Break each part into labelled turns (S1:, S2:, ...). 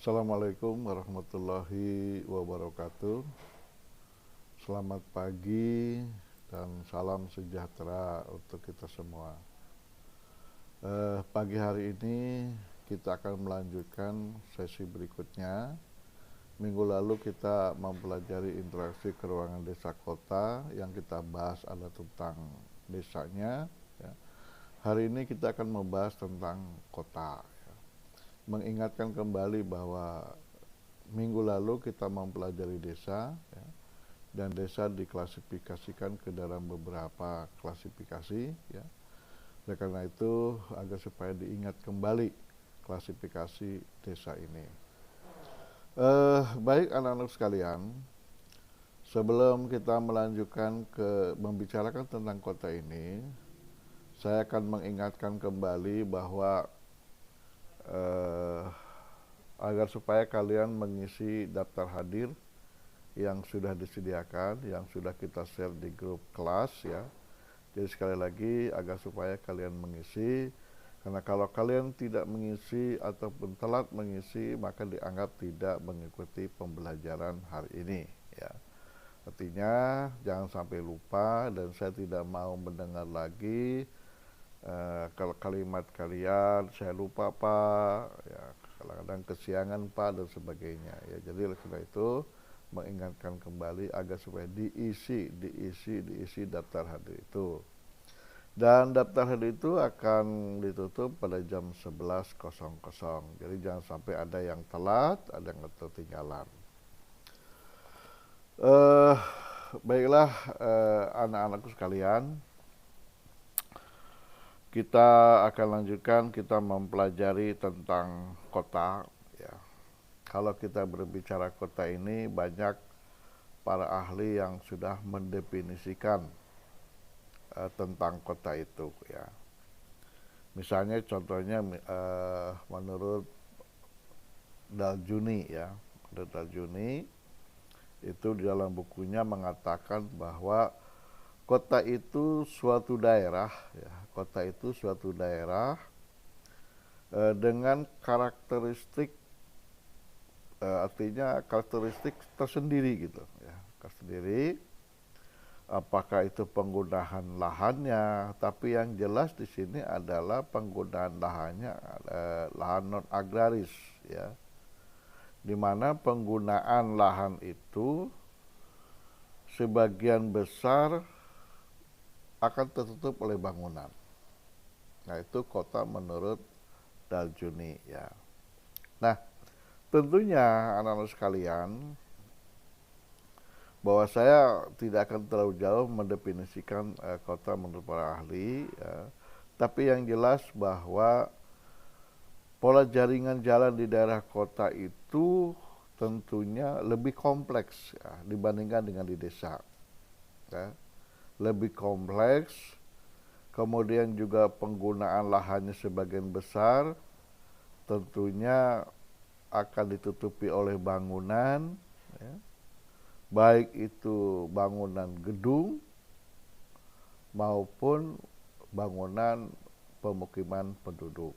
S1: Assalamualaikum warahmatullahi wabarakatuh. Selamat pagi dan salam sejahtera untuk kita semua. Pagi hari ini kita akan melanjutkan sesi berikutnya. Minggu lalu kita mempelajari interaksi keruangan desa kota. Yang kita bahas adalah tentang desanya, ya. Hari ini kita akan membahas tentang kota, ya. Mengingatkan kembali bahwa minggu lalu kita mempelajari desa, ya, dan desa diklasifikasikan ke dalam beberapa klasifikasi, ya. Oleh karena itu, agar supaya diingat kembali klasifikasi desa ini. Baik anak-anak sekalian, sebelum kita melanjutkan ke membicarakan tentang kota ini, saya akan mengingatkan kembali bahwa agar supaya kalian mengisi daftar hadir yang sudah disediakan, yang sudah kita share di grup kelas, ya. Jadi sekali lagi agar supaya kalian mengisi, karena kalau kalian tidak mengisi ataupun telat mengisi maka dianggap tidak mengikuti pembelajaran hari ini, ya. Artinya jangan sampai lupa, dan saya tidak mau mendengar lagi kalau kalimat kalian saya lupa Pak, ya, kadang-kadang kesiangan Pak dan sebagainya, ya. Jadi oleh karena itu mengingatkan kembali agar supaya diisi daftar hadir itu. Dan daftar hadir itu akan ditutup pada jam 11.00. Jadi jangan sampai ada yang telat, ada yang ketinggalan. Baiklah anak-anakku sekalian, kita akan lanjutkan, kita mempelajari tentang kota, ya. Kalau kita berbicara kota ini, banyak para ahli yang sudah mendefinisikan tentang kota itu, ya. Misalnya contohnya menurut Daljuni, ya. Daljuni itu di dalam bukunya mengatakan bahwa kota itu suatu daerah, ya. Kota itu suatu daerah dengan karakteristik, artinya karakteristik tersendiri gitu, ya. Tersendiri. Apakah itu penggunaan lahannya? Tapi yang jelas di sini adalah penggunaan lahannya lahan non agraris, ya. Di mana penggunaan lahan itu sebagian besar akan tertutup oleh bangunan. Nah, itu kota menurut Daljuni, ya. Nah, tentunya anak-anak sekalian, bahwa saya tidak akan terlalu jauh mendefinisikan kota menurut para ahli, ya. Tapi yang jelas bahwa pola jaringan jalan di daerah kota itu tentunya lebih kompleks, ya, dibandingkan dengan di desa, ya. Lebih kompleks. Kemudian juga penggunaan lahannya sebagian besar tentunya akan ditutupi oleh bangunan, ya. Baik itu bangunan gedung maupun bangunan pemukiman penduduk.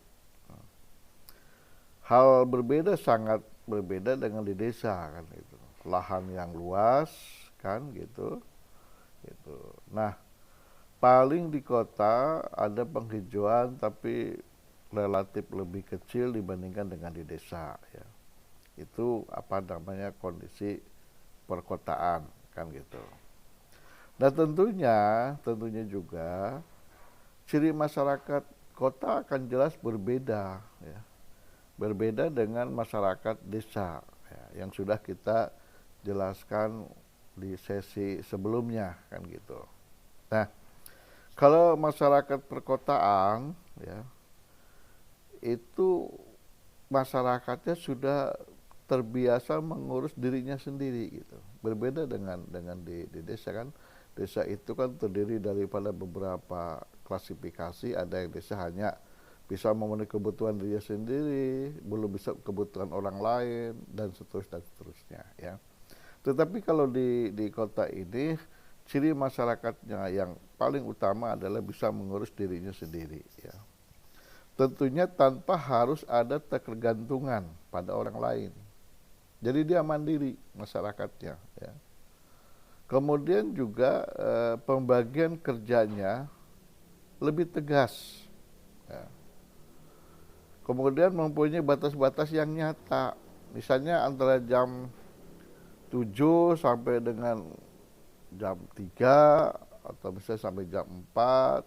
S1: Hal berbeda, sangat berbeda dengan di desa, kan gitu. Lahan yang luas, kan gitu. Gitu. Nah, paling di kota ada penghijauan tapi relatif lebih kecil dibandingkan dengan di desa, ya. Itu apa namanya kondisi perkotaan, kan gitu. Dan tentunya juga ciri masyarakat kota akan jelas berbeda, ya. Berbeda dengan masyarakat desa, ya, yang sudah kita jelaskan di sesi sebelumnya, kan gitu. Nah, kalau masyarakat perkotaan, ya, itu masyarakatnya sudah terbiasa mengurus dirinya sendiri gitu. Berbeda dengan di desa, kan. Desa itu kan terdiri daripada beberapa klasifikasi. Ada yang desa hanya bisa memenuhi kebutuhan dirinya sendiri, belum bisa kebutuhan orang lain, dan seterusnya, ya. Tetapi kalau di kota ini, ciri masyarakatnya yang paling utama adalah bisa mengurus dirinya sendiri, ya. tentunya tanpa harus ada ketergantungan pada orang lain. Jadi dia mandiri masyarakatnya. Ya. Kemudian juga pembagian kerjanya lebih tegas. Ya. Kemudian mempunyai batas-batas yang nyata. Misalnya antara jam 7 sampai dengan jam 3 atau misalnya sampai jam 4.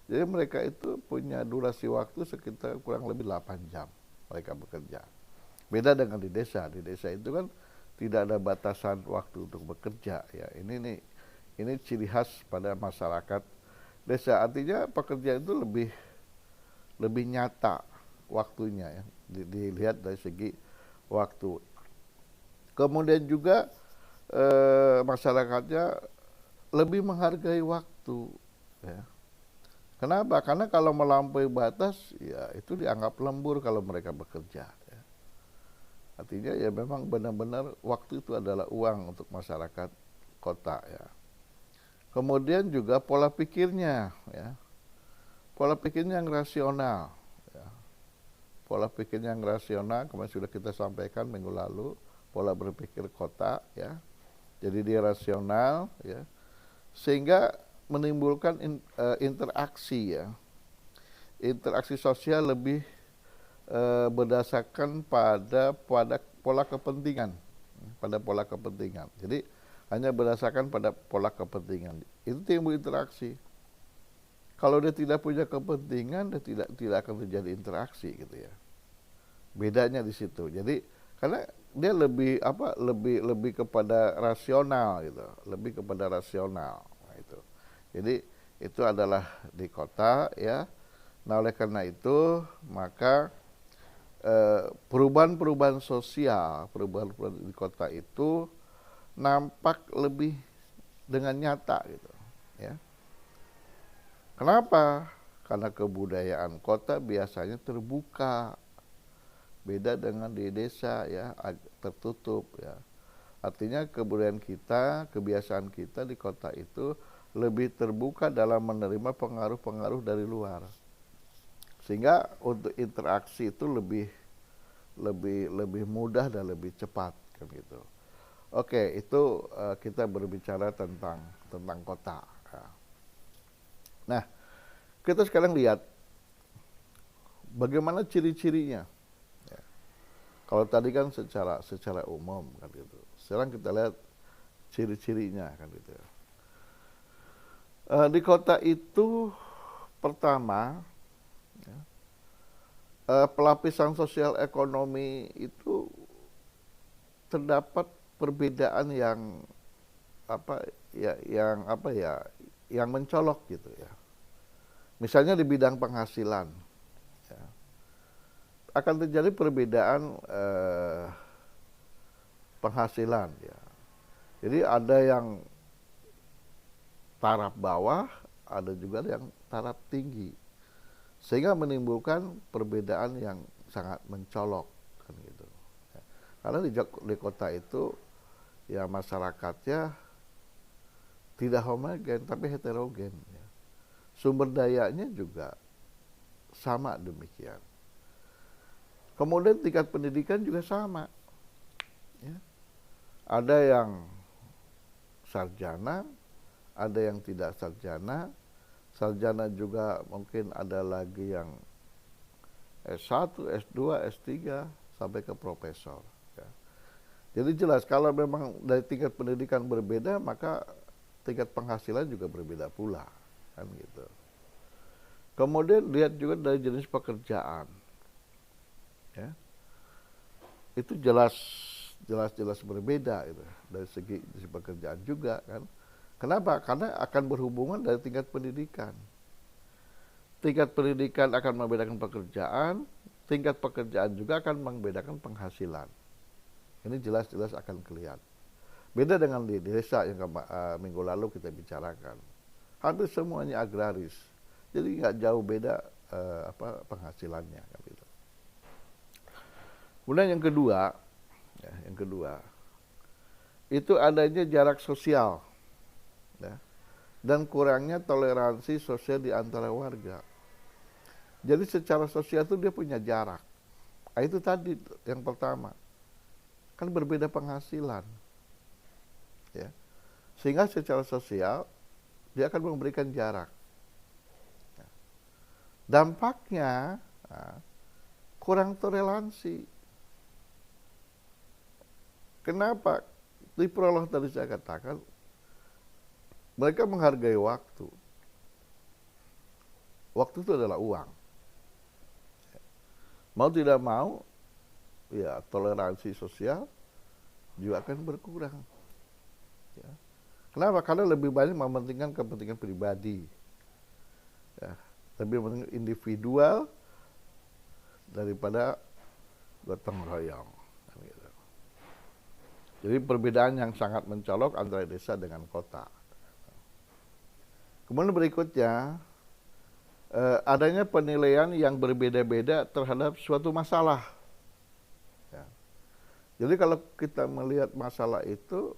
S1: Jadi mereka itu punya durasi waktu sekitar kurang lebih 8 jam mereka bekerja. Beda dengan di desa. Di desa itu kan tidak ada batasan waktu untuk bekerja. Ya, ini ciri khas pada masyarakat desa. Artinya pekerjaan itu lebih nyata waktunya ya. Dilihat dari segi waktu. Kemudian juga masyarakatnya lebih menghargai waktu. Ya. Kenapa? Karena kalau melampaui batas, ya itu dianggap lembur kalau mereka bekerja. Ya. Artinya ya memang benar-benar waktu itu adalah uang untuk masyarakat kota. Ya. Kemudian juga pola pikirnya, ya. Pola pikirnya yang rasional. Ya. Pola pikirnya yang rasional, kemarin sudah kita sampaikan minggu lalu, pola berpikir kota, ya. Jadi dia rasional, ya, sehingga menimbulkan interaksi, ya, interaksi sosial lebih berdasarkan pada pola kepentingan, pada pola kepentingan. Jadi hanya berdasarkan pada pola kepentingan itu timbul interaksi. Kalau dia tidak punya kepentingan, dia tidak akan terjadi interaksi, gitu ya. Bedanya di situ. Jadi karena dia lebih kepada rasional, gitu, lebih kepada rasional. Nah, itu. Jadi itu adalah di kota, ya. Nah, oleh karena itu maka perubahan-perubahan sosial, perubahan-perubahan di kota itu nampak lebih dengan nyata, gitu, ya. Kenapa? Karena kebudayaan kota biasanya terbuka, beda dengan di desa, ya, tertutup, ya. Artinya kebudayaan kita, kebiasaan kita di kota itu lebih terbuka dalam menerima pengaruh-pengaruh dari luar, sehingga untuk interaksi itu lebih mudah dan lebih cepat, kan gitu. Oke, itu kita berbicara tentang kota. Ya. Nah, kita sekarang lihat bagaimana ciri-cirinya. Ya. Kalau tadi kan secara umum, kan gitu. Sekarang kita lihat ciri-cirinya, kan gitu. Di kota itu pertama, ya, pelapisan sosial ekonomi itu terdapat perbedaan yang yang mencolok, gitu ya. Misalnya di bidang penghasilan, ya, akan terjadi perbedaan penghasilan, ya. Jadi ada yang taraf bawah, ada juga yang taraf tinggi, sehingga menimbulkan perbedaan yang sangat mencolok, kan gitu. Ya. Karena di kota itu ya masyarakatnya tidak homogen tapi heterogen, ya. Sumber dayanya juga sama demikian. Kemudian tingkat pendidikan juga sama, ya. Ada yang sarjana, ada yang tidak sarjana. Sarjana juga mungkin ada lagi yang S1, S2, S3 sampai ke profesor, ya. Jadi jelas kalau memang dari tingkat pendidikan berbeda, maka tingkat penghasilan juga berbeda pula, kan gitu. Kemudian lihat juga dari jenis pekerjaan, ya. Itu jelas berbeda itu dari segi pekerjaan juga, kan. Kenapa? Karena akan berhubungan dari tingkat pendidikan. Tingkat pendidikan akan membedakan pekerjaan, tingkat pekerjaan juga akan membedakan penghasilan. Ini jelas akan kelihatan. Beda dengan di desa yang minggu lalu kita bicarakan. Hampir semuanya agraris. Jadi nggak jauh beda penghasilannya, kan gitu. Kemudian yang kedua, itu adanya jarak sosial, ya, dan kurangnya toleransi sosial di antara warga. Jadi secara sosial itu dia punya jarak. Nah, itu tadi yang pertama. Kan berbeda penghasilan. Ya. Sehingga secara sosial dia akan memberikan jarak. Dampaknya kurang toleransi. Kenapa? Di prolog tadi saya katakan, mereka menghargai waktu. Waktu itu adalah uang. Mau tidak mau, ya toleransi sosial juga akan berkurang. Ya. Kenapa? Karena lebih banyak mementingkan kepentingan pribadi. Ya. Lebih penting individual daripada gotong royong. Gitu. Jadi perbedaan yang sangat mencolok antara desa dengan kota. Kemudian berikutnya, adanya penilaian yang berbeda-beda terhadap suatu masalah. Ya. Jadi kalau kita melihat masalah itu,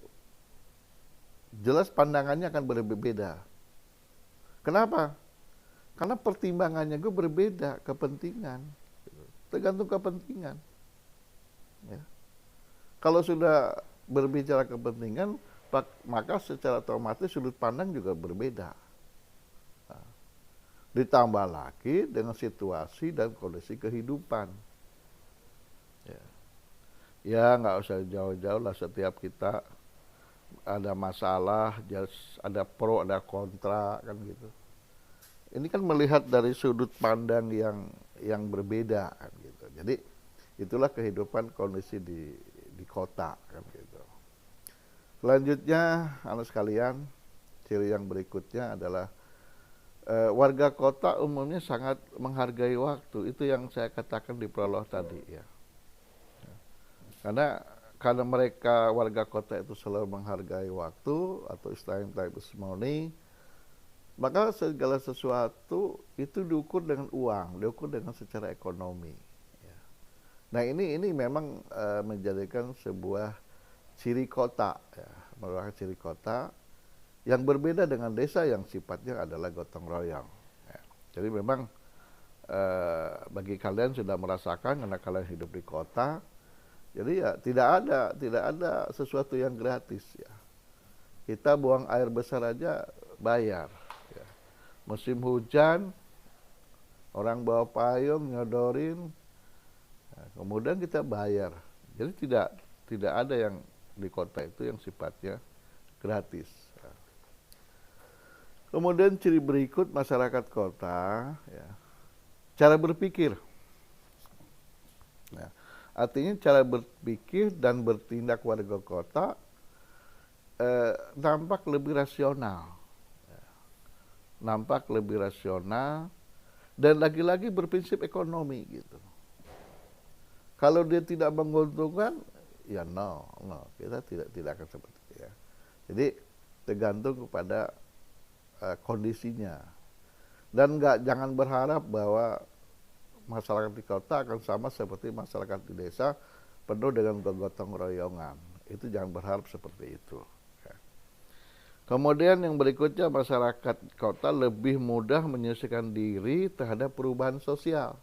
S1: jelas pandangannya akan berbeda. Kenapa? Karena pertimbangannya gue berbeda, kepentingan. Tergantung kepentingan. Ya. Kalau sudah berbicara kepentingan, maka secara otomatis sudut pandang juga berbeda. Nah, ditambah lagi dengan situasi dan kondisi kehidupan. Ya nggak usah jauh-jauh lah, setiap kita ada masalah, ada pro, ada kontra, kan gitu. Ini kan melihat dari sudut pandang yang berbeda, kan gitu. Jadi itulah kehidupan kondisi di kota, kan gitu. Selanjutnya, anak sekalian, ciri yang berikutnya adalah warga kota umumnya sangat menghargai waktu. Itu yang saya katakan di prolog tadi, ya. Karena mereka warga kota itu selalu menghargai waktu, atau istilahnya time is money, maka segala sesuatu itu diukur dengan uang, diukur dengan secara ekonomi. Ya. Nah ini memang menjadikan sebuah ciri kota, ya, merupakan ciri kota yang berbeda dengan desa yang sifatnya adalah gotong royong. Ya. Jadi memang bagi kalian sudah merasakan karena kalian hidup di kota, jadi ya tidak ada sesuatu yang gratis, ya. Kita buang air besar aja bayar. Musim hujan, orang bawa payung, nyodorin, kemudian kita bayar. Jadi tidak ada yang di kota itu yang sifatnya gratis. Kemudian ciri berikut masyarakat kota, ya, cara berpikir. Nah, artinya cara berpikir dan bertindak warga kota nampak lebih rasional. Nampak lebih rasional dan lagi-lagi berprinsip ekonomi gitu. Kalau dia tidak menguntungkan, ya no, kita tidak akan seperti itu, ya. Jadi tergantung kepada kondisinya. Dan jangan berharap bahwa masyarakat di kota akan sama seperti masyarakat di desa penuh dengan gotong royongan. Itu jangan berharap seperti itu. Kemudian yang berikutnya, masyarakat kota lebih mudah menyesuaikan diri terhadap perubahan sosial.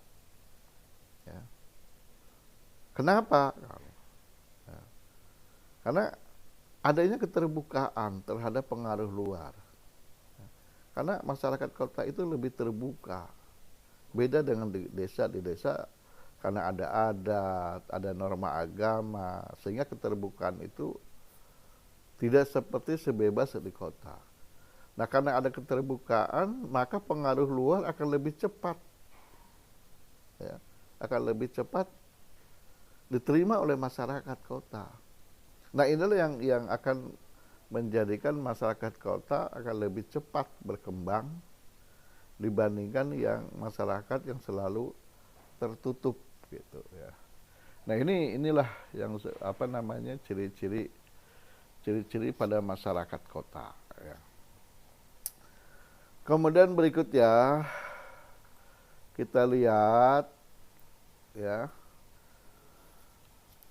S1: Ya. Kenapa? Ya. Karena adanya keterbukaan terhadap pengaruh luar. Ya. Karena masyarakat kota itu lebih terbuka. Beda dengan di desa karena ada adat, ada norma agama, sehingga keterbukaan itu tidak seperti sebebas di kota. Nah, karena ada keterbukaan, maka pengaruh luar akan lebih cepat. Ya, akan lebih cepat diterima oleh masyarakat kota. Nah, inilah yang akan menjadikan masyarakat kota akan lebih cepat berkembang dibandingkan yang masyarakat yang selalu tertutup gitu, ya. Nah, inilah yang ciri-ciri pada masyarakat kota, ya. Kemudian berikutnya kita lihat, ya,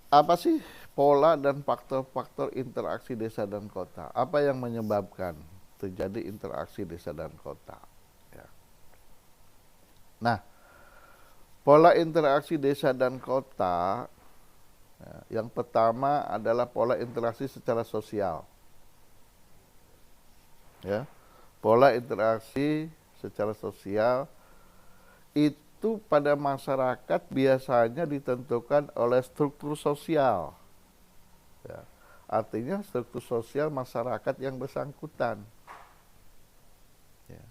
S1: apa sih pola dan faktor-faktor interaksi desa dan kota? Apa yang menyebabkan terjadi interaksi desa dan kota? Ya. Nah, Pola interaksi desa dan kota, yang pertama adalah pola interaksi secara sosial. Ya, pola interaksi secara sosial itu pada masyarakat biasanya ditentukan oleh struktur sosial. Ya, artinya struktur sosial masyarakat yang bersangkutan. Ya.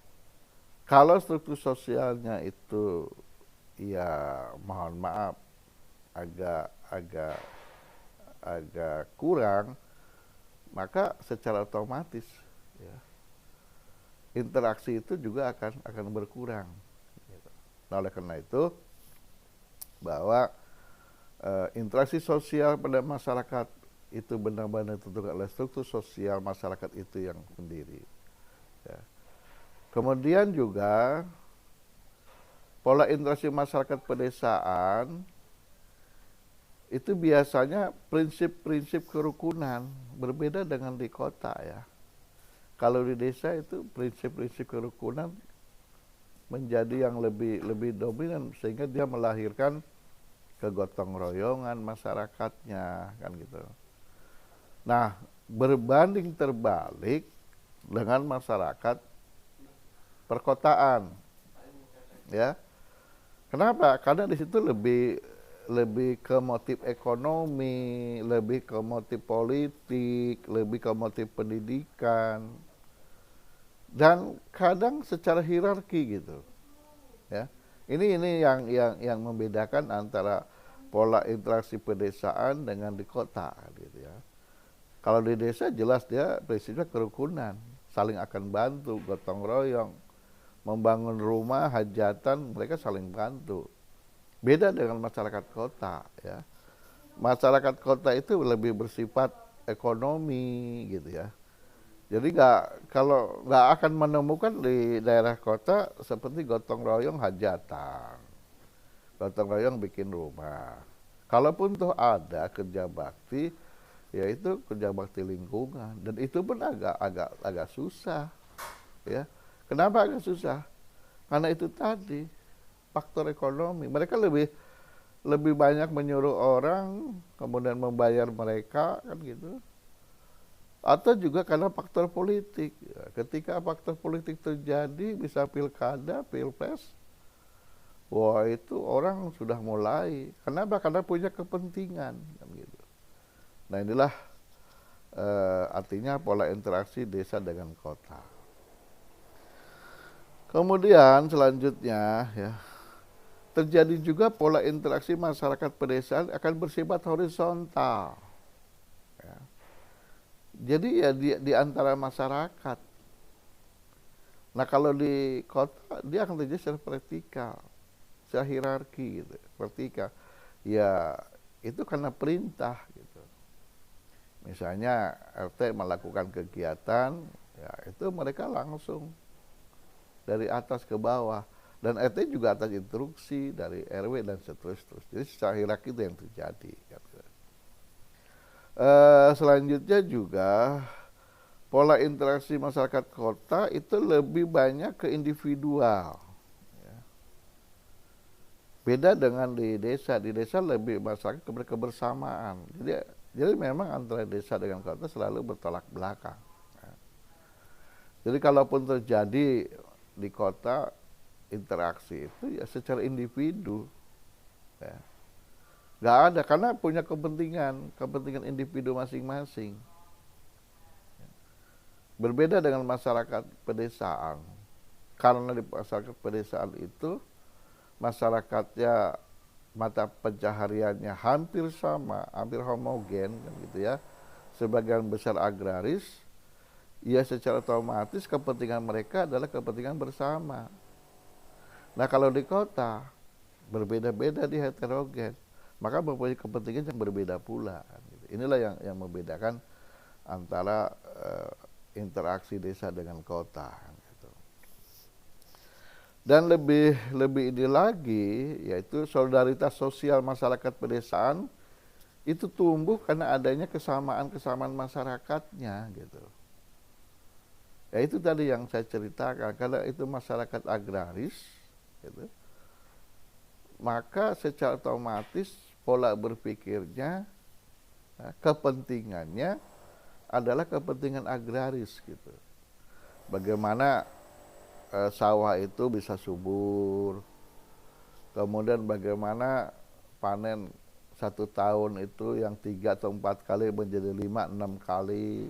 S1: Kalau struktur sosialnya itu, ya mohon maaf, agak kurang, maka secara otomatis ya, interaksi itu juga akan berkurang. Nah, oleh karena itu bahwa interaksi sosial pada masyarakat itu benar-benar ditentukan oleh struktur sosial masyarakat itu yang sendiri. Ya. Kemudian juga pola interaksi masyarakat pedesaan itu biasanya prinsip-prinsip kerukunan, berbeda dengan di kota ya. Kalau di desa itu prinsip-prinsip kerukunan menjadi yang lebih dominan, sehingga dia melahirkan kegotong royongan masyarakatnya, kan gitu. Nah, berbanding terbalik dengan masyarakat perkotaan, ya. Kenapa? Karena di situ lebih ke motif ekonomi, lebih ke motif politik, lebih ke motif pendidikan, dan kadang secara hierarki gitu, ya. Ini yang membedakan antara pola interaksi pedesaan dengan di kota, gitu ya. Kalau di desa jelas dia prinsipnya kerukunan, saling akan bantu, gotong royong, membangun rumah, hajatan, mereka saling bantu. Beda dengan masyarakat kota, ya. Masyarakat kota itu lebih bersifat ekonomi, gitu ya. Jadi kalau nggak akan menemukan di daerah kota seperti gotong royong hajatan, gotong royong bikin rumah. Kalaupun tuh ada kerja bakti, yaitu kerja bakti lingkungan, dan itu pun agak susah, ya. Kenapa agak susah? Karena itu tadi faktor ekonomi. Mereka lebih banyak menyuruh orang, kemudian membayar mereka, kan gitu. Atau juga karena faktor politik. Ketika faktor politik terjadi, bisa pilkada, pilpres, wah itu orang sudah mulai. Kenapa? Karena punya kepentingan, kan gitu. Nah inilah artinya pola interaksi desa dengan kota. Kemudian selanjutnya ya, terjadi juga pola interaksi masyarakat pedesaan akan bersifat horizontal. Ya. Jadi ya di antara masyarakat. Nah kalau di kota dia akan terjadi secara vertikal, secara hierarki gitu, vertikal. Ya itu karena perintah gitu. Misalnya RT melakukan kegiatan, ya itu mereka langsung dari atas ke bawah. Dan RT juga atas instruksi dari RW dan seterusnya. Jadi secara hierarki itu yang terjadi. Selanjutnya juga pola interaksi masyarakat kota itu lebih banyak ke individual. Beda dengan di desa. Di desa lebih masyarakat kebersamaan. Jadi memang antara desa dengan kota selalu bertolak belakang. Jadi kalaupun terjadi di kota interaksi itu ya secara individu, ya. Nggak ada, karena punya kepentingan individu masing-masing. Berbeda dengan masyarakat pedesaan. Karena di masyarakat pedesaan itu masyarakatnya mata pencahariannya hampir sama, hampir homogen, kan gitu ya. Sebagian besar agraris, ya secara otomatis kepentingan mereka adalah kepentingan bersama. Nah kalau di kota berbeda-beda, di heterogen, maka mempunyai kepentingan yang berbeda pula. Inilah yang membedakan antara interaksi desa dengan kota. Dan lebih ini lagi, yaitu solidaritas sosial masyarakat pedesaan itu tumbuh karena adanya kesamaan masyarakatnya, gitu. Ya itu tadi yang saya ceritakan, kalau itu masyarakat agraris, gitu, maka secara otomatis pola berpikirnya, kepentingannya adalah kepentingan agraris gitu. Bagaimana sawah itu bisa subur, kemudian bagaimana panen 1 tahun itu yang 3 atau 4 kali menjadi 5, 6 kali,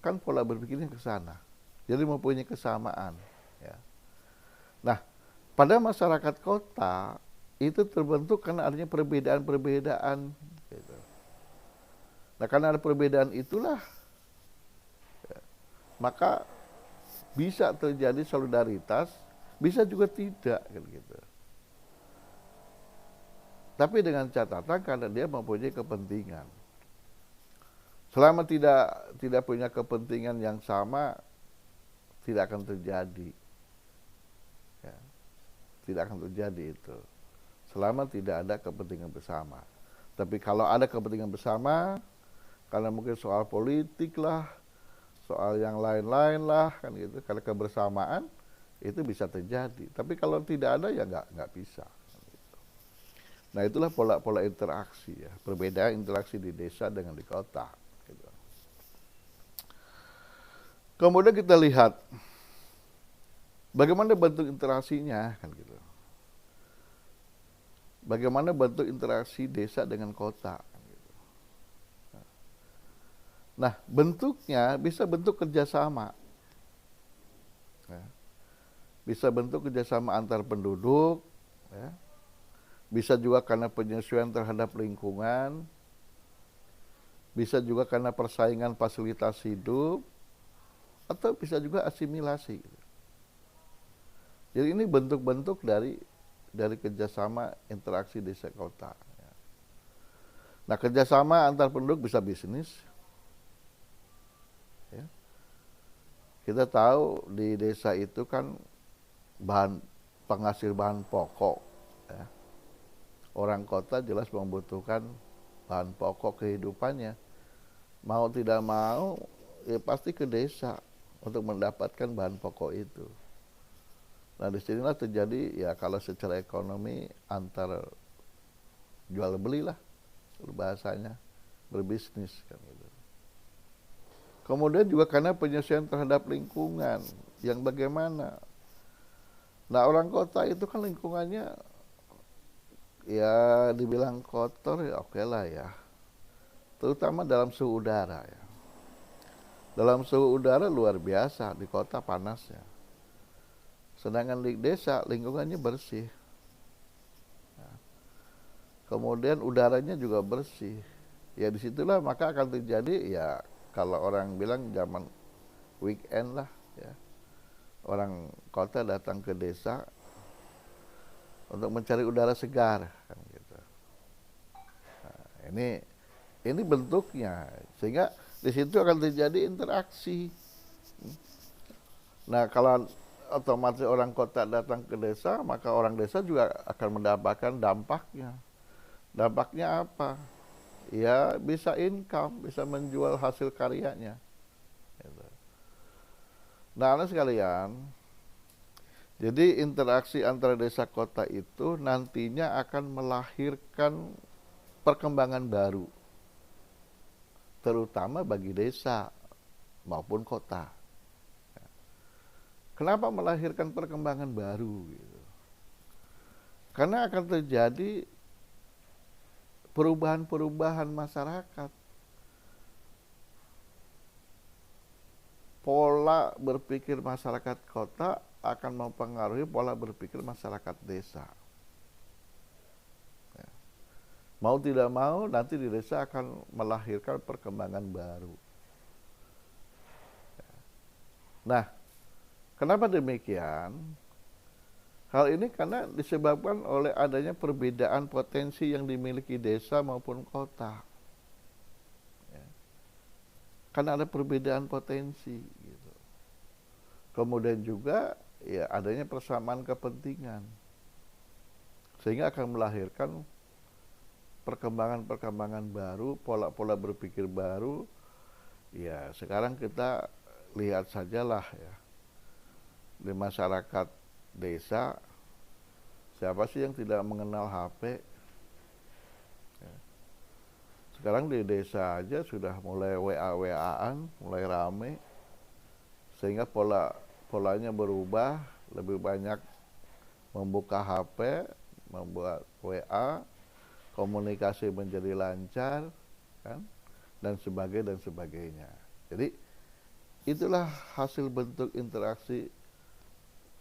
S1: kan pola berpikirnya ke sana. Jadi mempunyai kesamaan. Ya. Nah, pada masyarakat kota itu terbentuk karena adanya perbedaan-perbedaan. Gitu. Nah, karena ada perbedaan itulah, ya, maka bisa terjadi solidaritas, bisa juga tidak, gitu. Tapi dengan catatan karena dia mempunyai kepentingan. Selama tidak punya kepentingan yang sama, tidak akan terjadi. Ya, tidak akan terjadi itu. Selama tidak ada kepentingan bersama. Tapi kalau ada kepentingan bersama, karena mungkin soal politik lah, soal yang lain-lain lah, kan gitu. Karena kebersamaan itu bisa terjadi. Tapi kalau tidak ada ya nggak bisa. Nah, itulah pola-pola interaksi ya, perbedaan interaksi di desa dengan di kota. Gitu. Kemudian kita lihat bagaimana bentuk interaksinya, kan gitu. Bagaimana bentuk interaksi desa dengan kota. Kan gitu. Nah, bentuknya bisa bentuk kerjasama, ya. Bisa bentuk kerjasama antar penduduk, ya. Bisa juga karena penyesuaian terhadap lingkungan, bisa juga karena persaingan fasilitas hidup, atau bisa juga asimilasi. Jadi ini bentuk-bentuk dari kerjasama interaksi desa kota. Nah, kerjasama antar penduduk bisa bisnis. Ya. Kita tahu di desa itu kan penghasil bahan pokok. Ya. Orang kota jelas membutuhkan bahan pokok kehidupannya. Mau tidak mau, ya pasti ke desa untuk mendapatkan bahan pokok itu. Nah, disinilah terjadi ya kalau secara ekonomi antara jual beli lah bahasanya, berbisnis kan gitu. Kemudian juga karena penyesuaian terhadap lingkungan yang bagaimana. Nah, orang kota itu kan lingkungannya ya dibilang kotor ya oke lah ya. Terutama dalam suhu udara ya. Dalam suhu udara luar biasa, di kota panasnya. Sedangkan di desa lingkungannya bersih. Nah, kemudian udaranya juga bersih. Ya disitulah maka akan terjadi ya kalau orang bilang zaman weekend lah ya. Orang kota datang ke desa untuk mencari udara segar kan gitu. Nah, ini bentuknya sehingga di situ akan terjadi interaksi. Nah, kalau otomatis orang kota datang ke desa, maka orang desa juga akan mendapatkan dampaknya. Dampaknya apa? Ya bisa income, bisa menjual hasil karyanya. Gitu. Nah, anak sekalian, jadi interaksi antara desa kota itu nantinya akan melahirkan perkembangan baru, terutama bagi desa maupun kota. Kenapa melahirkan perkembangan baru? Gitu. Karena akan terjadi perubahan-perubahan masyarakat. Pola berpikir masyarakat kota akan mempengaruhi pola berpikir masyarakat desa. Ya. Mau tidak mau nanti di desa akan melahirkan perkembangan baru. Ya. Nah, kenapa demikian? Hal ini karena disebabkan oleh adanya perbedaan potensi yang dimiliki desa maupun kota. Ya. Karena ada perbedaan potensi. Gitu. Kemudian juga ya adanya persamaan kepentingan sehingga akan melahirkan perkembangan-perkembangan baru, pola-pola berpikir baru. Ya sekarang kita lihat sajalah ya di masyarakat desa Siapa sih yang tidak mengenal HP? Ya. Sekarang di desa aja sudah mulai WA-WA-an, mulai rame, sehingga polanya berubah, lebih banyak membuka HP, membuat WA, komunikasi menjadi lancar, kan, dan sebagainya. Jadi itulah hasil bentuk interaksi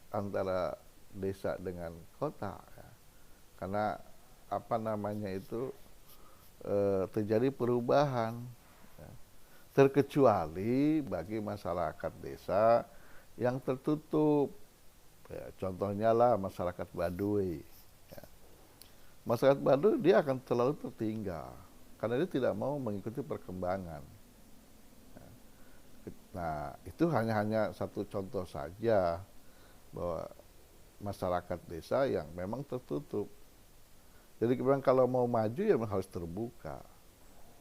S1: antara desa dengan kota, ya. Karena apa namanya itu terjadi perubahan, ya. Terkecuali bagi masyarakat desa yang tertutup, ya, contohnya lah masyarakat Baduy, ya. Masyarakat Baduy dia akan selalu tertinggal karena dia tidak mau mengikuti perkembangan. Nah, itu hanya satu contoh saja bahwa masyarakat desa yang memang tertutup. Jadi memang kalau mau maju ya memang harus terbuka.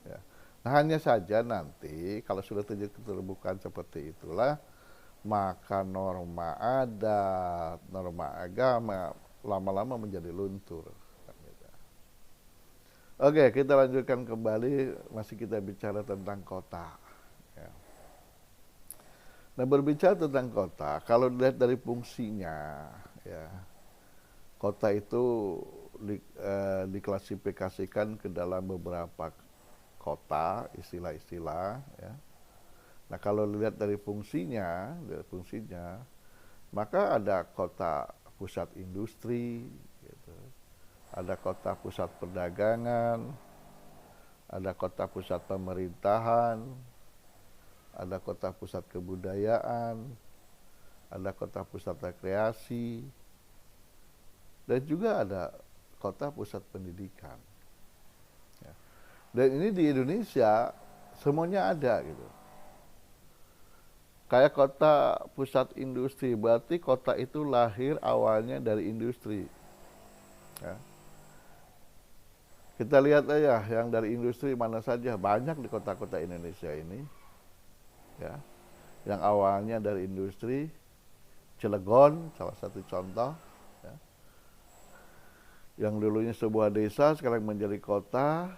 S1: Ya. Nah, hanya saja nanti kalau sudah terjadi keterbukaan seperti itulah, maka norma adat, norma agama lama-lama menjadi luntur. Oke, kita lanjutkan kembali, masih kita bicara tentang kota. Ya. Nah, berbicara tentang kota, kalau dilihat dari fungsinya, ya, kota itu diklasifikasikan ke dalam beberapa kota, istilah-istilah, ya. Nah, kalau dilihat dari fungsinya, maka ada kota pusat industri, gitu. Ada kota pusat perdagangan, ada kota pusat pemerintahan, ada kota pusat kebudayaan, ada kota pusat rekreasi, dan juga ada kota pusat pendidikan. Ya. Dan ini di Indonesia semuanya ada gitu. Kayak kota pusat industri, berarti kota itu lahir awalnya dari industri. Ya. Kita lihat aja yang dari industri mana saja, banyak di kota-kota Indonesia ini. Ya, yang awalnya dari industri. Cilegon salah satu contoh, ya. Yang dulunya sebuah desa sekarang menjadi kota.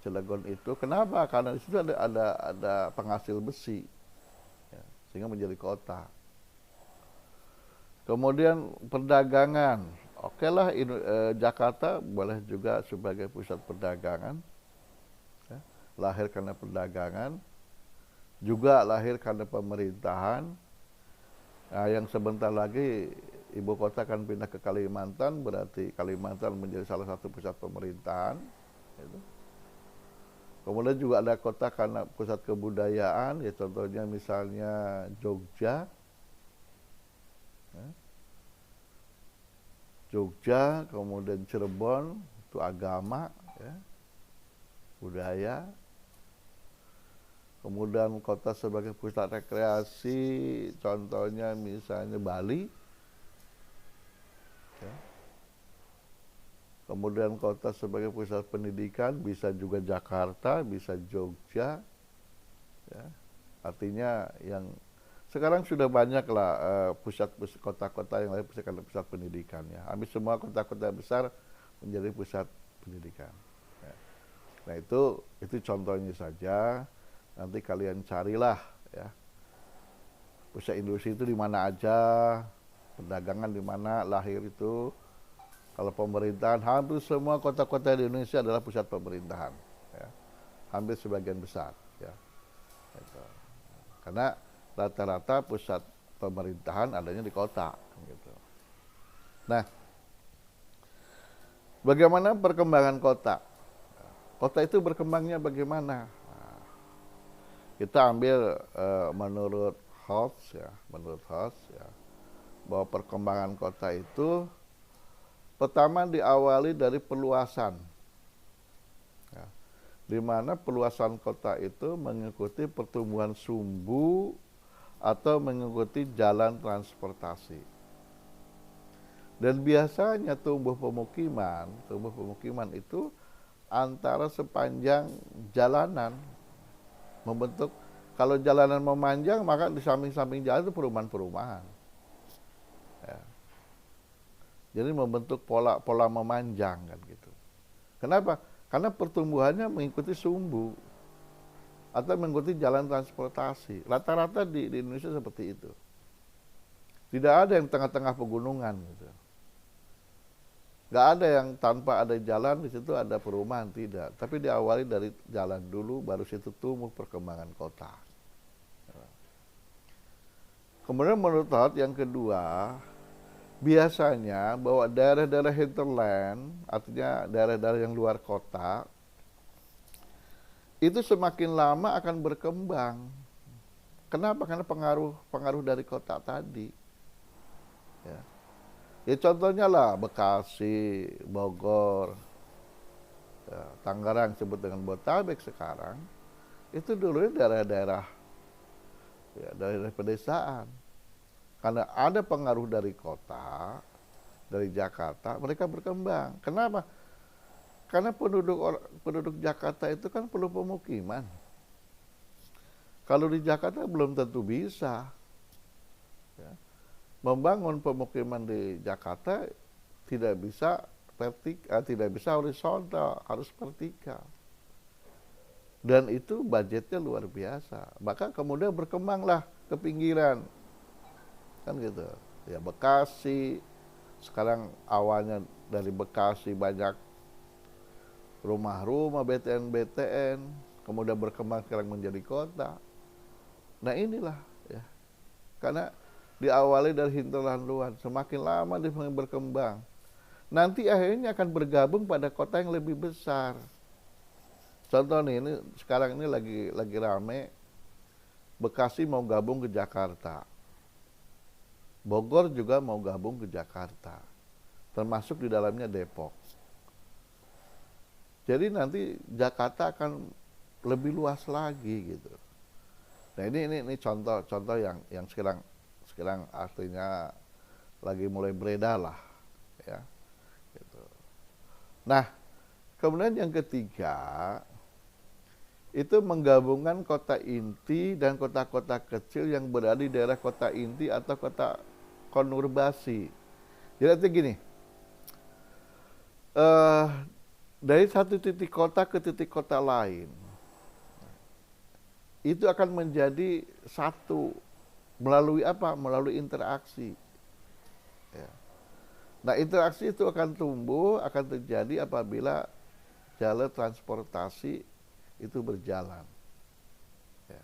S1: Cilegon itu kenapa? Karena di situ ada penghasil besi, ya, sehingga menjadi kota. Kemudian perdagangan, oke lah, Jakarta boleh juga sebagai pusat perdagangan, ya. Lahir karena perdagangan, juga lahir karena pemerintahan. Nah, yang sebentar lagi ibu kota akan pindah ke Kalimantan, berarti Kalimantan menjadi salah satu pusat pemerintahan. Gitu. Kemudian juga ada kota karena pusat kebudayaan, ya contohnya misalnya Jogja. Ya. Jogja, kemudian Cirebon, itu agama, ya, budaya. Kemudian kota sebagai pusat rekreasi, contohnya misalnya Bali. Ya. Kemudian kota sebagai pusat pendidikan bisa juga Jakarta, bisa Jogja. Ya. Artinya yang sekarang sudah banyak lah pusat kota-kota yang lain pusat pendidikan, ya. Hampir semua kota-kota besar menjadi pusat pendidikan. Ya. Nah, itu contohnya saja. Nanti kalian carilah, ya, pusat industri itu di mana aja, perdagangan di mana lahir itu. Kalau pemerintahan, hampir semua kota-kota di Indonesia adalah pusat pemerintahan, ya. Hampir sebagian besar, ya. Gitu. Karena rata-rata pusat pemerintahan adanya di kota, gitu. Nah, bagaimana perkembangan kota? Kota itu berkembangnya bagaimana? Kita ambil menurut Hobbes, ya, bahwa perkembangan kota itu pertama diawali dari perluasan, ya, di mana perluasan kota itu mengikuti pertumbuhan sumbu atau mengikuti jalan transportasi. Dan biasanya tumbuh pemukiman itu antara sepanjang jalanan. Membentuk, kalau jalanan memanjang maka di samping-samping jalan itu perumahan-perumahan. Ya. Jadi membentuk pola memanjang kan gitu. Kenapa? Karena pertumbuhannya mengikuti sumbu atau mengikuti jalan transportasi. Rata-rata di Indonesia seperti itu. Tidak ada yang tengah-tengah pegunungan gitu. Nggak ada yang tanpa ada jalan di situ ada perumahan, tidak. Tapi diawali dari jalan dulu, baru situ tumbuh perkembangan kota. Kemudian menurut Todd yang kedua, biasanya bahwa daerah-daerah hinterland, artinya daerah-daerah yang luar kota, itu semakin lama akan berkembang. Kenapa? Karena pengaruh dari kota tadi. Ya contohnya lah Bekasi, Bogor, ya, Tangerang disebut dengan Botabek sekarang, itu dulu daerah-daerah ya, daerah pedesaan. Karena ada pengaruh dari kota, dari Jakarta, mereka berkembang. Kenapa? Karena penduduk Jakarta itu kan perlu pemukiman. Kalau di Jakarta belum tentu bisa. Ya. Membangun pemukiman di Jakarta tidak bisa tidak bisa horizontal, harus vertikal. Dan itu budgetnya luar biasa. Maka kemudian berkembanglah ke pinggiran. Kan gitu. Ya Bekasi, sekarang awalnya dari Bekasi banyak rumah-rumah BTN, kemudian berkembang sekarang menjadi kota. Nah inilah ya. Karena diawali dari hinterland luar, semakin lama dia berkembang. Nanti akhirnya akan bergabung pada kota yang lebih besar. Contoh nih, ini sekarang ini lagi rame, Bekasi mau gabung ke Jakarta. Bogor juga mau gabung ke Jakarta. Termasuk di dalamnya Depok. Jadi nanti Jakarta akan lebih luas lagi gitu. Nah ini contoh yang sekarang artinya lagi mulai beredar lah, ya. Gitu. Nah, kemudian yang ketiga itu menggabungkan kota inti dan kota-kota kecil yang berada di daerah kota inti atau kota konurbasi. Jadi artinya gini, dari satu titik kota ke titik kota lain, itu akan menjadi satu melalui apa? Melalui interaksi. Ya. Nah interaksi itu akan tumbuh, akan terjadi apabila jalur transportasi itu berjalan. Ya.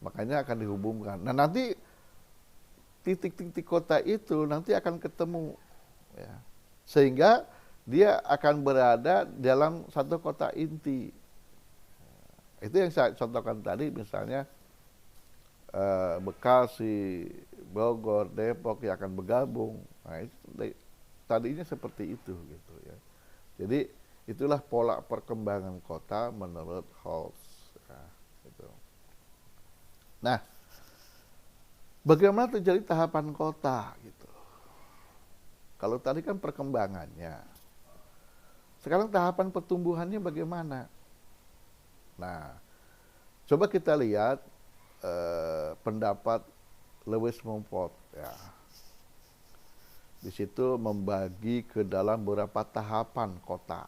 S1: Makanya akan dihubungkan. Nah nanti titik-titik kota itu nanti akan ketemu, ya. Sehingga dia akan berada dalam satu kota inti. Itu yang saya contohkan tadi, misalnya Bekasi, Bogor, Depok yang akan bergabung. Nah, itu, tadinya seperti itu gitu ya. Jadi itulah pola perkembangan kota menurut Holtz. Ya, gitu. Nah, bagaimana terjadi tahapan kota gitu. Kalau tadi kan perkembangannya. Sekarang tahapan pertumbuhannya bagaimana? Nah, coba kita lihat pendapat Lewis Mumford ya. Di situ membagi ke dalam beberapa tahapan kota.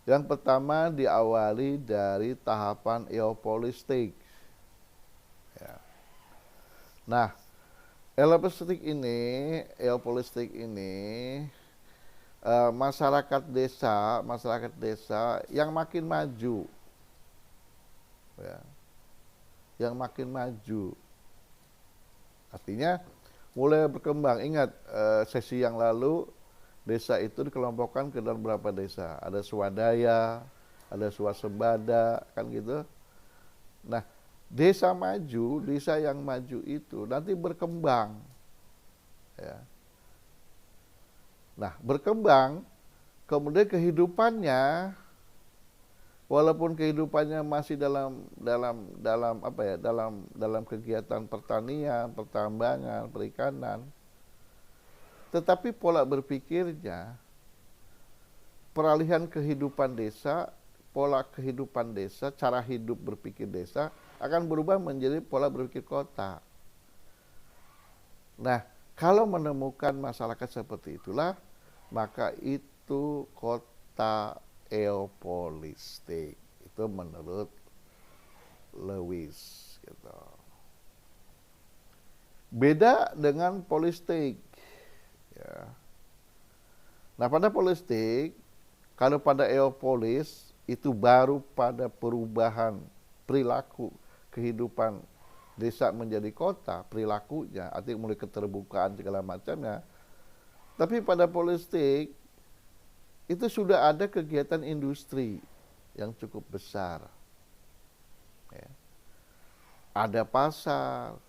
S1: Yang pertama diawali dari tahapan eopolistik. Ya. Nah, eopolistik ini masyarakat desa yang makin maju, ya, yang makin maju, artinya mulai berkembang. Ingat sesi yang lalu desa itu dikelompokkan ke dalam berapa desa? Ada swadaya, ada swasembada, kan gitu. Nah, desa yang maju itu nanti berkembang, ya. Nah, berkembang, kemudian kehidupannya, walaupun kehidupannya masih dalam kegiatan pertanian, pertambangan, perikanan, tetapi pola berpikirnya, peralihan kehidupan desa, pola kehidupan desa, cara hidup berpikir desa akan berubah menjadi pola berpikir kota. Nah, Kalau menemukan masyarakat seperti itulah, maka itu kota eopolistik. Itu menurut Lewis. Gitu. Beda dengan polistik. Ya. Nah, pada polistik, kalau pada eopolis, itu baru pada perubahan perilaku kehidupan desa menjadi kota, perilakunya, artinya mulai keterbukaan segala macamnya. Tapi pada polistik itu sudah ada kegiatan industri yang cukup besar. Ya. Ada pasar,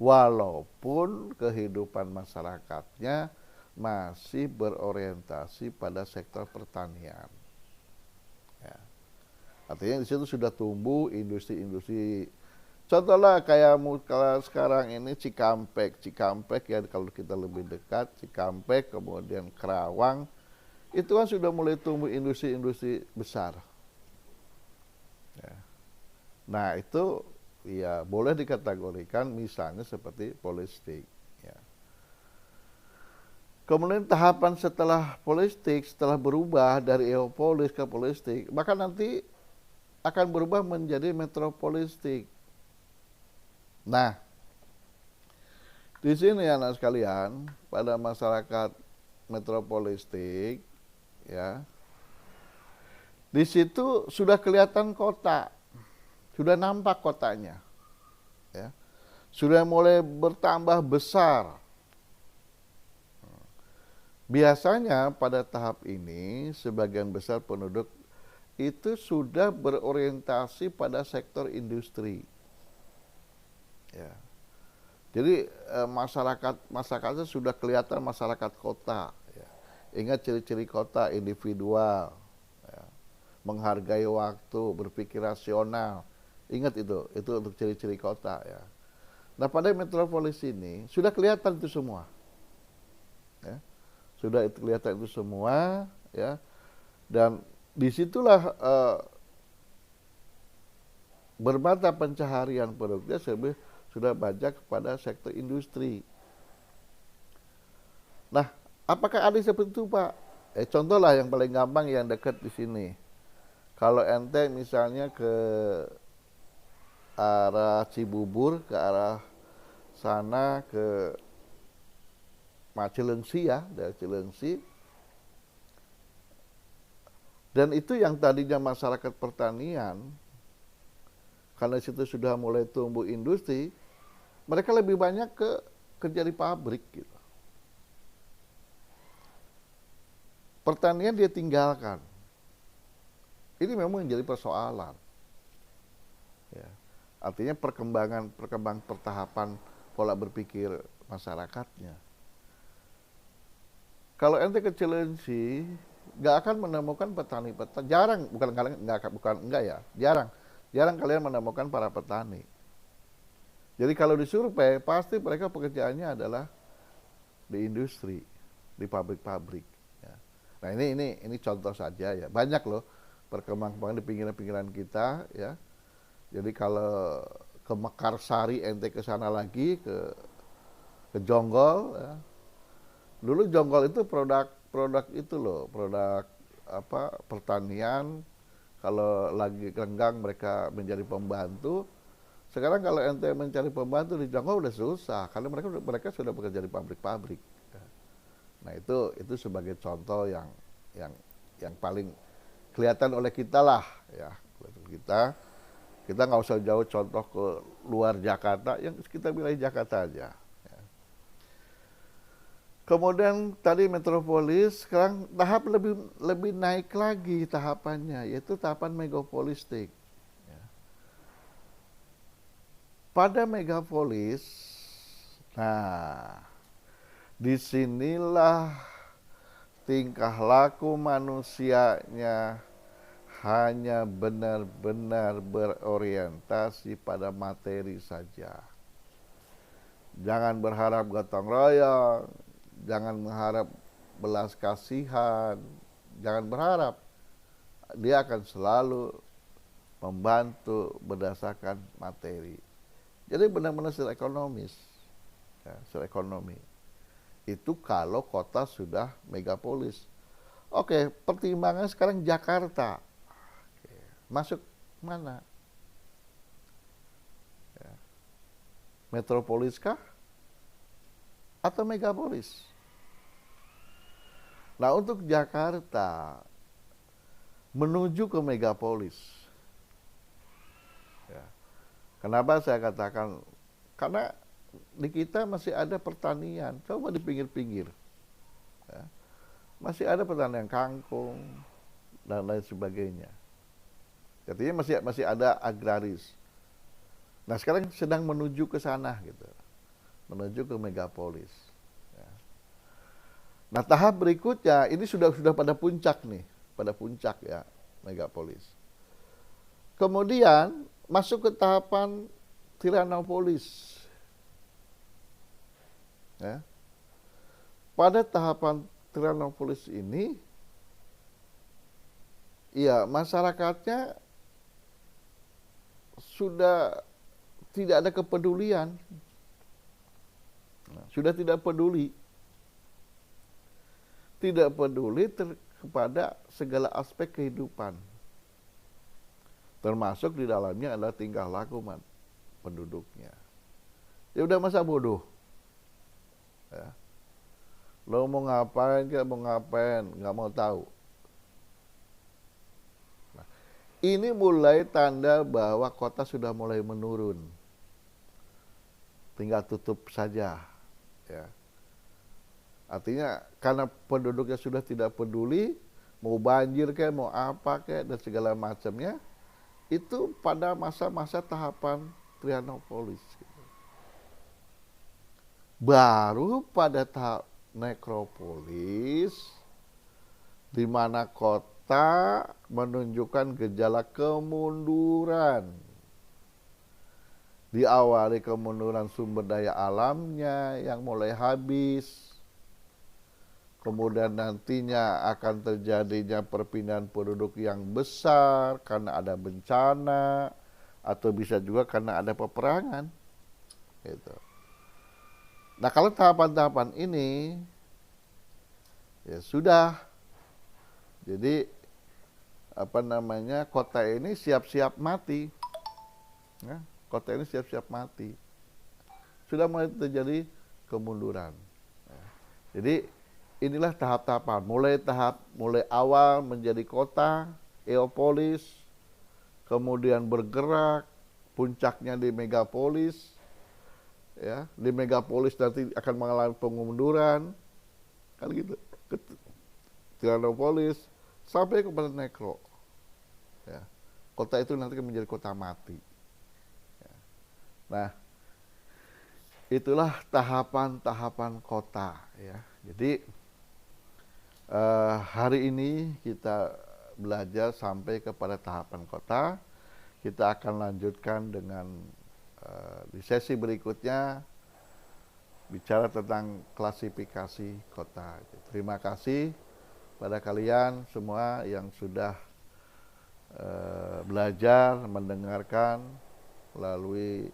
S1: walaupun kehidupan masyarakatnya masih berorientasi pada sektor pertanian. Ya. Artinya di situ sudah tumbuh industri-industri. Contohlah kayak kalau sekarang ini Cikampek ya, kalau kita lebih dekat Cikampek, kemudian Kerawang, itu kan sudah mulai tumbuh industri-industri besar. Ya. Nah itu ya boleh dikategorikan misalnya seperti polistik. Ya. Kemudian tahapan setelah polistik, setelah berubah dari eopolis ke polistik, maka nanti akan berubah menjadi metropolistik. Nah, di sini anak sekalian, pada masyarakat metropolistik, ya, di situ sudah kelihatan kota, sudah nampak kotanya, ya, sudah mulai bertambah besar. Biasanya pada tahap ini sebagian besar penduduk itu sudah berorientasi pada sektor industri. Ya. Jadi masyarakatnya sudah kelihatan masyarakat kota. Ya. Ingat ciri-ciri kota individual, ya. Menghargai waktu, berpikir rasional. Ingat itu untuk ciri-ciri kota. Ya. Nah pada metropolis ini sudah kelihatan itu semua. Ya. Sudah kelihatan itu semua, ya. Dan disitulah bermata pencaharian produknya sudah banyak kepada sektor industri. Nah, apakah ada seperti itu, Pak? Contoh lah yang paling gampang yang dekat di sini. Kalau ente misalnya ke arah Cibubur, ke arah sana ke Cilengsi ya, dari Cilengsi. Dan itu yang tadinya masyarakat pertanian, karena situ sudah mulai tumbuh industri, mereka lebih banyak kerja di pabrik gitu. Pertanian dia tinggalkan. Ini memang menjadi persoalan. Ya. Artinya perkembangan pertahapan pola berpikir masyarakatnya. Kalau ente ke Cilengsi, nggak akan menemukan petani, jarang, jarang kalian menemukan para petani. Jadi kalau disurvei, pasti mereka pekerjaannya adalah di industri, di pabrik-pabrik. Ya. Nah ini contoh saja ya, banyak loh perkembangan di pinggiran-pinggiran kita ya. Jadi kalau ke Mekarsari ente ke sana lagi ke Jonggol ya. Dulu Jonggol itu produk itu loh, produk pertanian. Kalau lagi renggang mereka menjadi pembantu. Sekarang kalau ente mencari pembantu di Jonggol udah susah karena mereka sudah bekerja di pabrik-pabrik. Nah itu sebagai contoh yang paling kelihatan oleh kita lah ya. Kita nggak usah jauh contoh ke luar Jakarta, yang kita wilayah Jakarta aja. Kemudian tadi metropolis, sekarang tahap lebih naik lagi tahapannya, yaitu tahapan megapolistik. Ya. Pada megapolis, nah disinilah tingkah laku manusianya hanya benar-benar berorientasi pada materi saja. Jangan berharap gotong royong, jangan mengharap belas kasihan, jangan berharap. Dia akan selalu membantu berdasarkan materi. Jadi benar-benar secara ekonomis. ya, secara ekonomi. Itu kalau kota sudah megapolis. Oke, pertimbangan sekarang Jakarta. Masuk mana? Ya. Metropolis kah? Atau megapolis? Nah, untuk Jakarta menuju ke megapolis. Ya. Kenapa saya katakan? Karena di kita masih ada pertanian. Coba di pinggir-pinggir. Ya. Masih ada pertanian kangkung dan lain sebagainya. Artinya masih ada agraris. Nah, sekarang sedang menuju ke sana gitu. Menuju ke megapolis. Ya. Nah, tahap berikutnya ini sudah pada puncak nih, pada puncak ya, megapolis. Kemudian masuk ke tahapan tiranopolis. Ya. Pada tahapan tiranopolis ini, ya masyarakatnya sudah tidak ada kepedulian, sudah tidak peduli kepada segala aspek kehidupan, termasuk di dalamnya adalah tingkah laku penduduknya. Ya udah, masa bodoh, ya. Lo mau ngapain, nggak mau tahu. Nah, ini mulai tanda bahwa kota sudah mulai menurun. Tinggal tutup saja, ya. Artinya karena penduduknya sudah tidak peduli, mau banjir kayak, mau apa kayak, dan segala macamnya, itu pada masa-masa tahapan tiranopolis. Baru pada tahap nekropolis, di mana kota menunjukkan gejala kemunduran. Diawali kemunduran sumber daya alamnya yang mulai habis. Kemudian nantinya akan terjadinya perpindahan penduduk yang besar karena ada bencana, atau bisa juga karena ada peperangan. Gitu. Nah, kalau tahapan-tahapan ini ya sudah, jadi kota ini siap-siap mati. Ya, kota ini siap-siap mati. Sudah mulai terjadi kemunduran. Ya. Jadi inilah tahap-tahapan. Mulai awal menjadi kota, eopolis, kemudian bergerak, puncaknya di megapolis. Ya, di megapolis nanti akan mengalami pengunduran, kan gitu, ke tiranopolis sampai kepada nekro. Ya, kota itu nanti akan menjadi kota mati. Ya. Nah, itulah tahapan-tahapan kota. Ya, jadi hari ini kita belajar sampai kepada tahapan kota. Kita akan lanjutkan dengan di sesi berikutnya bicara tentang klasifikasi kota. Terima kasih pada kalian semua yang sudah belajar, mendengarkan melalui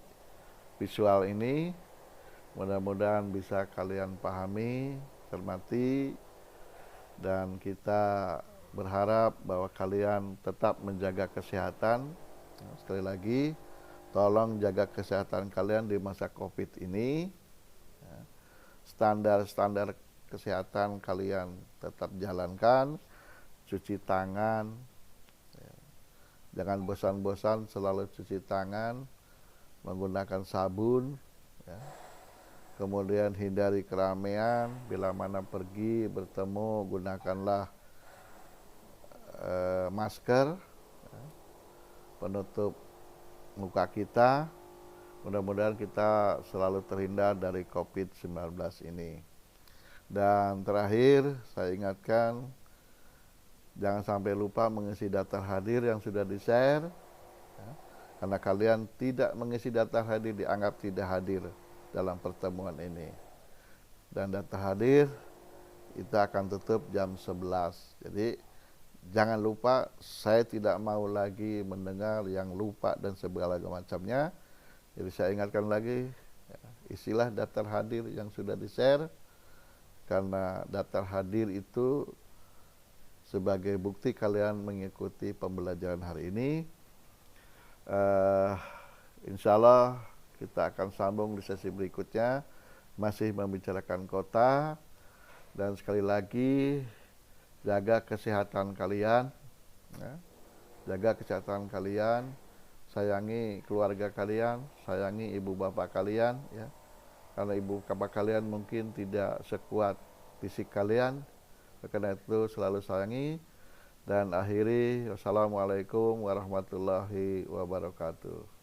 S1: visual ini. Mudah-mudahan bisa kalian pahami, cermati, dan kita berharap bahwa kalian tetap menjaga kesehatan. Sekali lagi, tolong jaga kesehatan kalian di masa COVID ini. Standar-standar kesehatan kalian tetap jalankan. Cuci tangan. Jangan bosan-bosan selalu cuci tangan. Menggunakan sabun. Kemudian hindari keramaian. Bila mana pergi, bertemu, gunakanlah masker. Penutup muka kita. Mudah-mudahan kita selalu terhindar dari COVID-19 ini. Dan terakhir saya ingatkan, jangan sampai lupa mengisi daftar hadir yang sudah di-share. Karena kalian tidak mengisi daftar hadir dianggap tidak hadir dalam pertemuan ini. Dan daftar hadir itu akan tutup jam 11. Jadi jangan lupa, saya tidak mau lagi mendengar yang lupa dan segala macamnya. Jadi saya ingatkan lagi, Ya, isilah daftar hadir yang sudah di-share, karena daftar hadir itu sebagai bukti kalian mengikuti pembelajaran hari ini. Insya Allah kita akan sambung di sesi berikutnya, masih membicarakan kota. Dan sekali lagi, jaga kesehatan kalian, ya. Jaga kesehatan kalian, sayangi keluarga kalian, sayangi ibu bapak kalian, ya. Karena ibu bapak kalian mungkin tidak sekuat fisik kalian, karena itu selalu sayangi. Dan akhiri, wassalamualaikum warahmatullahi wabarakatuh.